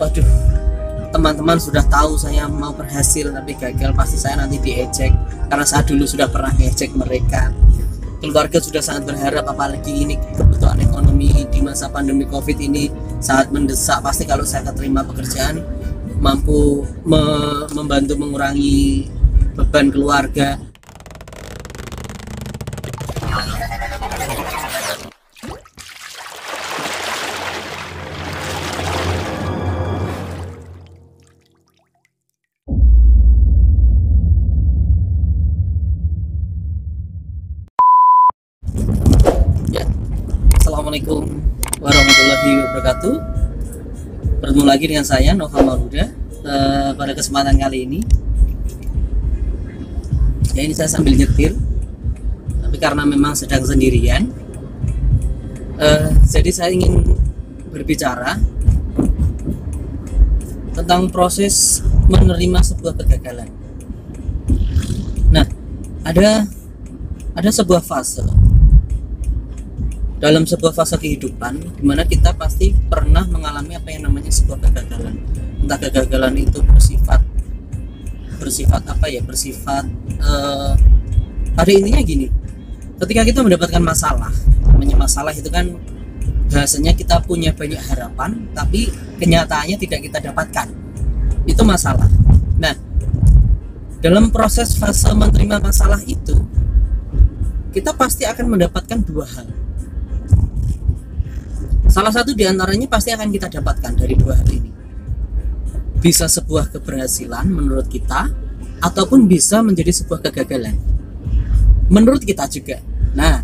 waduh, teman-teman sudah tahu saya mau berhasil tapi gagal, pasti saya nanti diejek, karena saya dulu sudah pernah ngejek mereka. Keluarga sudah sangat berharap, apalagi ini kebutuhan ekonomi di masa pandemi COVID ini sangat mendesak. Pasti kalau saya keterima pekerjaan mampu membantu mengurangi beban keluarga. Assalamualaikum warahmatullahi wabarakatuh. Bertemu lagi dengan saya Nova Maruda. Pada kesempatan kali ini, ya ini saya sambil nyetir, tapi karena memang sedang sendirian, jadi saya ingin berbicara tentang proses menerima sebuah kegagalan. Nah, ada sebuah fase dalam sebuah fase kehidupan di mana kita pasti pernah mengalami apa yang namanya sebuah kegagalan. Entah kegagalan itu bersifat pada intinya gini, ketika kita mendapatkan masalah, namanya masalah itu kan bahasanya kita punya banyak harapan tapi kenyataannya tidak kita dapatkan, itu masalah. Nah, dalam proses fase menerima masalah itu kita pasti akan mendapatkan dua hal. Salah satu diantaranya pasti akan kita dapatkan dari dua hal ini. Bisa sebuah keberhasilan menurut kita, ataupun bisa menjadi sebuah kegagalan menurut kita juga. Nah,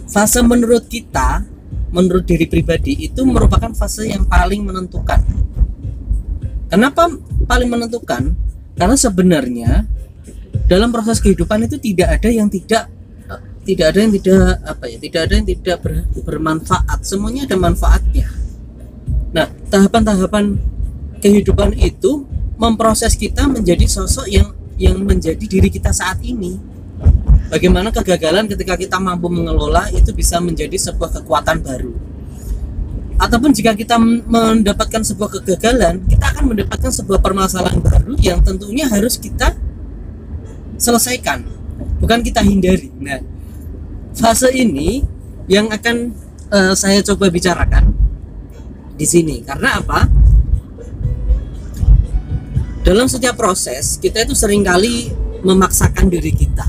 fase menurut kita, menurut diri pribadi, itu merupakan fase yang paling menentukan. Kenapa paling menentukan? Karena sebenarnya dalam proses kehidupan itu tidak ada yang tidak bermanfaat. Semuanya ada manfaatnya. Nah, tahapan-tahapan kehidupan itu memproses kita menjadi sosok yang menjadi diri kita saat ini. Bagaimana kegagalan ketika kita mampu mengelola itu bisa menjadi sebuah kekuatan baru. Ataupun jika kita mendapatkan sebuah kegagalan, kita akan mendapatkan sebuah permasalahan baru yang tentunya harus kita selesaikan, bukan kita hindari. Nah, fase ini yang akan saya coba bicarakan di sini. Karena apa? Dalam setiap proses kita itu seringkali memaksakan diri kita.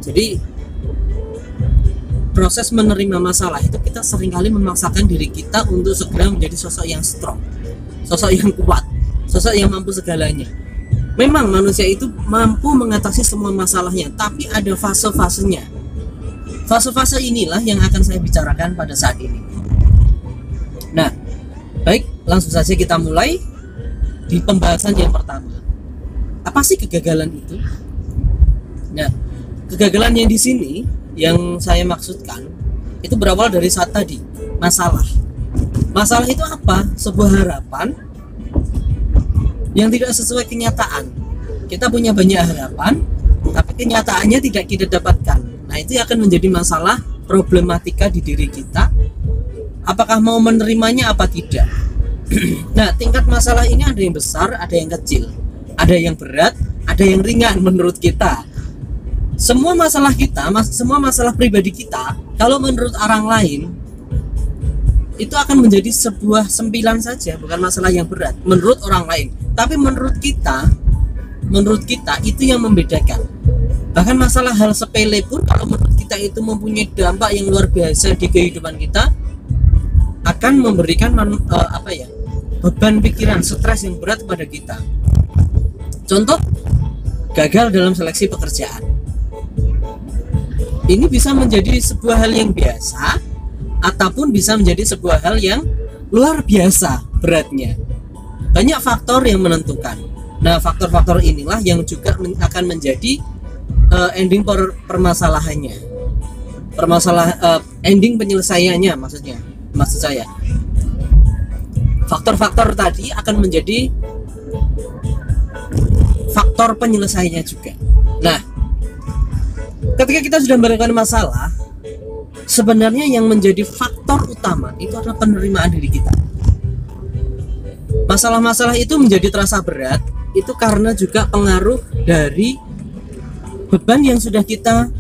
Jadi proses menerima masalah itu kita seringkali memaksakan diri kita untuk segera menjadi sosok yang strong, sosok yang kuat, sosok yang mampu segalanya. Memang manusia itu mampu mengatasi semua masalahnya, tapi ada fase-fasenya. Fase-fase inilah yang akan saya bicarakan pada saat ini. Nah, baik, langsung saja kita mulai di pembahasan yang pertama. Apa sih kegagalan itu? Nah, kegagalan yang di sini yang saya maksudkan itu berawal dari saat tadi, masalah. Masalah itu apa? Sebuah harapan yang tidak sesuai kenyataan. Kita punya banyak harapan, tapi kenyataannya tidak kita dapatkan. Nah, itu akan menjadi masalah, problematika di diri kita. Apakah mau menerimanya apa tidak? Nah, tingkat masalah ini ada yang besar, ada yang kecil, ada yang berat, ada yang ringan menurut kita. Semua masalah kita, semua masalah pribadi kita, kalau menurut orang lain itu akan menjadi sebuah sempilan saja, bukan masalah yang berat menurut orang lain. Tapi menurut kita itu yang membedakan. Bahkan masalah hal sepele pun kalau menurut kita itu mempunyai dampak yang luar biasa di kehidupan kita, akan memberikan beban pikiran, stres yang berat pada kita. Contoh, gagal dalam seleksi pekerjaan. Ini bisa menjadi sebuah hal yang biasa, ataupun bisa menjadi sebuah hal yang luar biasa beratnya. Banyak faktor yang menentukan. Nah, faktor-faktor inilah yang juga akan menjadi ending permasalahannya, ending penyelesaiannya, maksud saya. Faktor-faktor tadi akan menjadi faktor penyelesaiannya juga. Nah, ketika kita sudah mendapatkan masalah, sebenarnya yang menjadi faktor utama itu adalah penerimaan diri kita. masalah-masalah itu menjadi terasa berat itu karena juga pengaruh dari beban yang sudah kita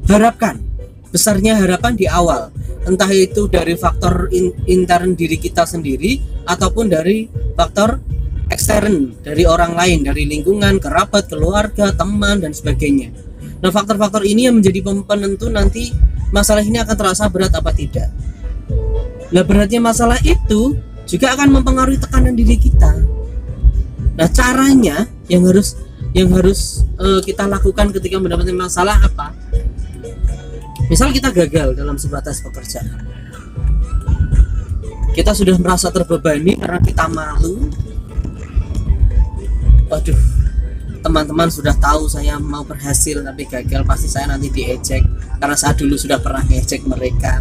harapkan, besarnya harapan di awal, entah itu dari faktor intern diri kita sendiri ataupun dari faktor ekstern dari orang lain, dari lingkungan, kerabat, keluarga, teman dan sebagainya. Nah, faktor-faktor ini yang menjadi penentu nanti masalah ini akan terasa berat apa tidak. Nah, beratnya masalah itu juga akan mempengaruhi tekanan diri kita. Nah, caranya yang harus kita lakukan ketika mendapatkan masalah apa? Misal kita gagal dalam sebuah tes pekerjaan, kita sudah merasa terbebani karena kita malu. Waduh, teman-teman sudah tahu saya mau berhasil tapi gagal, pasti saya nanti diejek karena saya dulu sudah pernah ngejek mereka.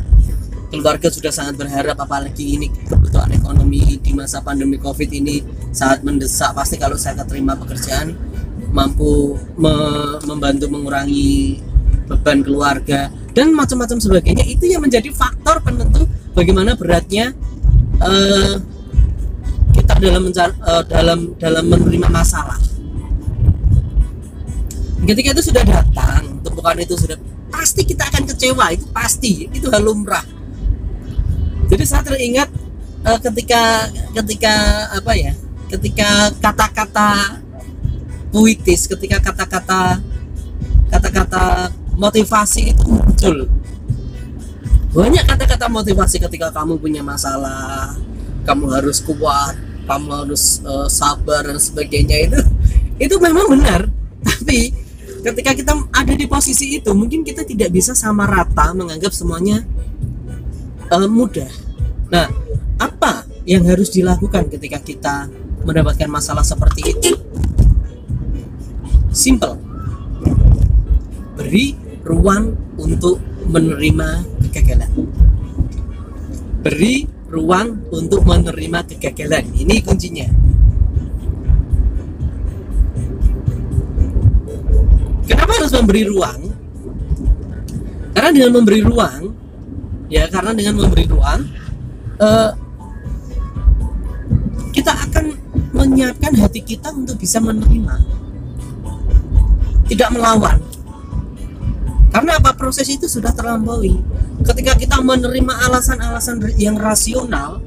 Keluarga sudah sangat berharap, apalagi ini kebutuhan ekonomi di masa pandemi COVID ini sangat mendesak. Pasti kalau saya keterima pekerjaan mampu membantu mengurangi beban keluarga dan macam-macam sebagainya. Itu yang menjadi faktor penentu bagaimana beratnya kita dalam menerima masalah. Ketika itu sudah datang, tumpukan itu sudah, pasti kita akan kecewa, itu pasti, itu hal lumrah. Jadi saya teringat ketika kata-kata puitis, ketika kata-kata motivasi itu muncul. Banyak kata-kata motivasi ketika kamu punya masalah, kamu harus kuat, kamu harus sabar dan sebagainya. Itu memang benar. Tapi ketika kita ada di posisi itu, mungkin kita tidak bisa sama rata menganggap semuanya mudah. Nah, apa yang harus dilakukan ketika kita mendapatkan masalah seperti itu? Simple. Beri ruang untuk menerima kegagalan. Beri ruang untuk menerima kegagalan. Ini kuncinya. Kenapa harus memberi ruang? Karena dengan memberi ruang, kita akan menyiapkan hati kita untuk bisa menerima, tidak melawan. Karena apa? Proses itu sudah terlampaui. Ketika kita menerima alasan-alasan yang rasional,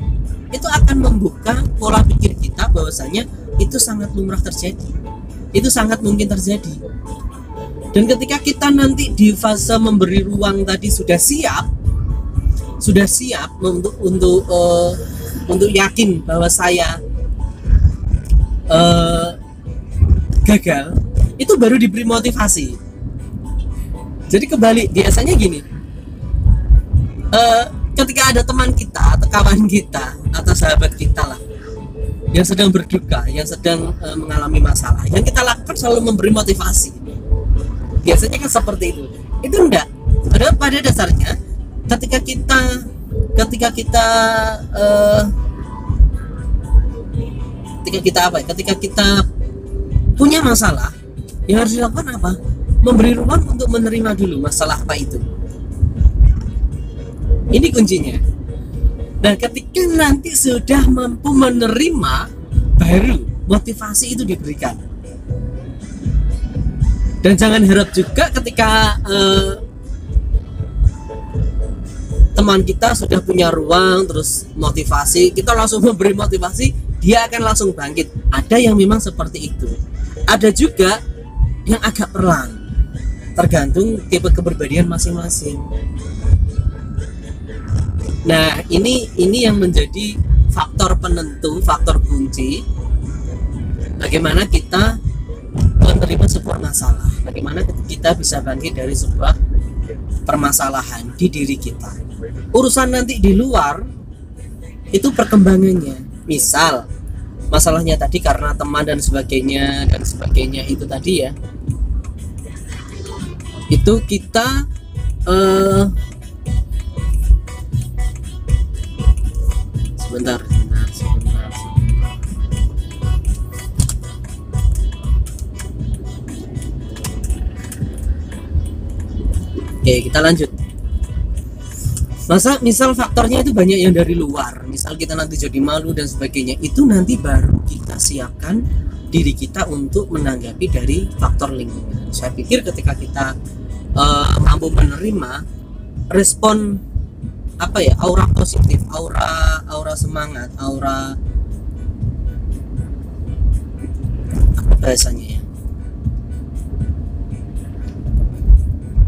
itu akan membuka pola pikir kita bahwasanya itu sangat lumrah terjadi, itu sangat mungkin terjadi. Dan ketika kita nanti di fase memberi ruang tadi sudah siap untuk yakin bahwa saya gagal, itu baru diberi motivasi. Jadi kebalik, biasanya gini, ketika ada teman kita atau kawan kita atau sahabat kita lah yang sedang berduka, yang sedang mengalami masalah, yang kita lakukan selalu memberi motivasi. Biasanya kan seperti itu. Itu enggak. Pada dasarnya ketika kita punya masalah, yang harus dilakukan apa? Memberi ruang untuk menerima dulu masalah apa itu. Ini kuncinya. Dan ketika nanti sudah mampu menerima, baru motivasi itu diberikan. Dan jangan harap juga ketika teman kita sudah punya ruang terus motivasi, kita langsung memberi motivasi, dia akan langsung bangkit. Ada yang memang seperti itu, ada juga yang agak perlahan, tergantung tipe kepribadian masing-masing. Nah, ini yang menjadi faktor penentu, faktor kunci bagaimana kita menerima sebuah masalah, bagaimana kita bisa bangkit dari sebuah permasalahan di diri kita. Urusan nanti di luar itu perkembangannya, misal masalahnya tadi karena teman dan sebagainya itu tadi ya, itu kita sebentar. Oke, kita lanjut. Misal faktornya itu banyak yang dari luar, misal kita nanti jadi malu dan sebagainya, itu nanti baru kita siapkan diri kita untuk menanggapi dari faktor lingkungan. Saya pikir ketika kita mampu menerima respon apa ya, aura positif, aura semangat, aura apa bahasanya ya,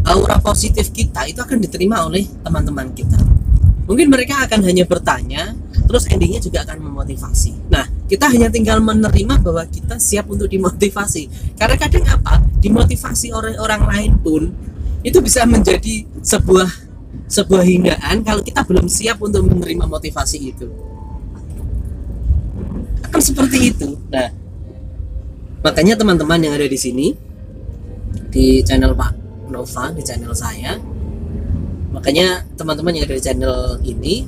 aura positif kita itu akan diterima oleh teman-teman kita. Mungkin mereka akan hanya bertanya, terus endingnya juga akan memotivasi. Nah, kita hanya tinggal menerima bahwa kita siap untuk dimotivasi. Karena kadang apa, dimotivasi oleh orang lain pun itu bisa menjadi sebuah hinaan kalau kita belum siap untuk menerima motivasi itu. Akan seperti itu. Nah, makanya teman-teman yang ada di sini di channel Pak Nova, di channel saya, makanya teman-teman yang ada di channel ini,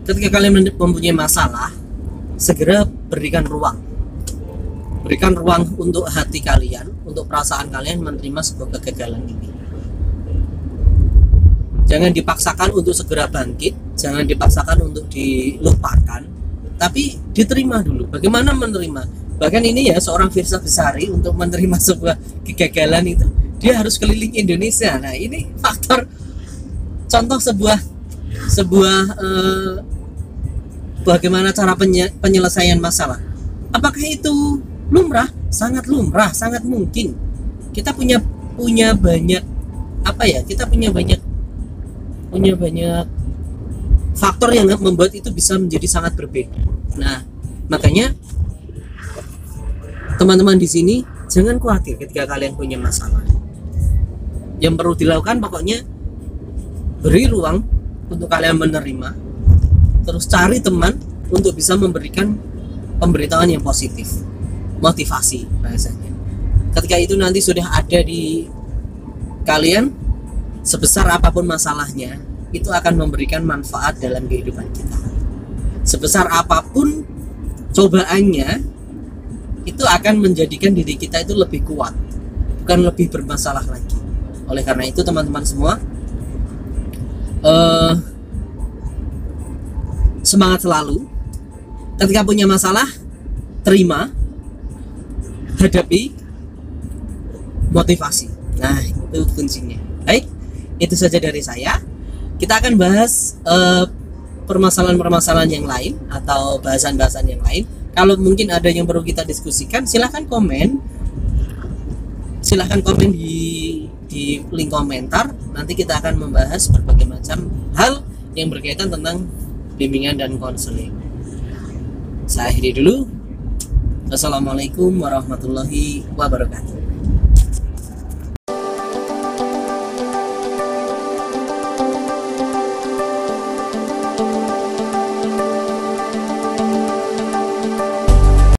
ketika kalian mempunyai masalah, segera berikan ruang untuk hati kalian, untuk perasaan kalian menerima sebuah kegagalan ini. Jangan dipaksakan untuk segera bangkit, jangan dipaksakan untuk dilupakan, tapi diterima dulu. Bagaimana menerima? Bahkan ini ya, seorang Firsa Besari untuk menerima sebuah kegagalan itu dia harus keliling Indonesia. Nah, ini faktor contoh sebuah bagaimana cara penyelesaian masalah. Apakah itu lumrah? Sangat lumrah, sangat mungkin. Kita punya banyak apa ya? Kita punya banyak faktor yang membuat itu bisa menjadi sangat berbeda. Nah, makanya teman-teman di sini jangan khawatir ketika kalian punya masalah. Yang perlu dilakukan pokoknya beri ruang untuk kalian menerima, terus cari teman untuk bisa memberikan pemberitahuan yang positif, motivasi bahasanya. Ketika itu nanti sudah ada di kalian, sebesar apapun masalahnya, itu akan memberikan manfaat dalam kehidupan kita. Sebesar apapun cobaannya, itu akan menjadikan diri kita itu lebih kuat, bukan lebih bermasalah lagi. Oleh karena itu teman-teman semua, semangat selalu. Ketika punya masalah, terima, hadapi, motivasi. Nah, itu kuncinya. Baik, itu saja dari saya. Kita akan bahas permasalahan-permasalahan yang lain atau bahasan-bahasan yang lain. Kalau mungkin ada yang perlu kita diskusikan, silahkan komen di link komentar. Nanti kita akan membahas berbagai macam hal yang berkaitan tentang bimbingan dan konseling. Saya akhiri dulu. Wassalamualaikum warahmatullahi wabarakatuh.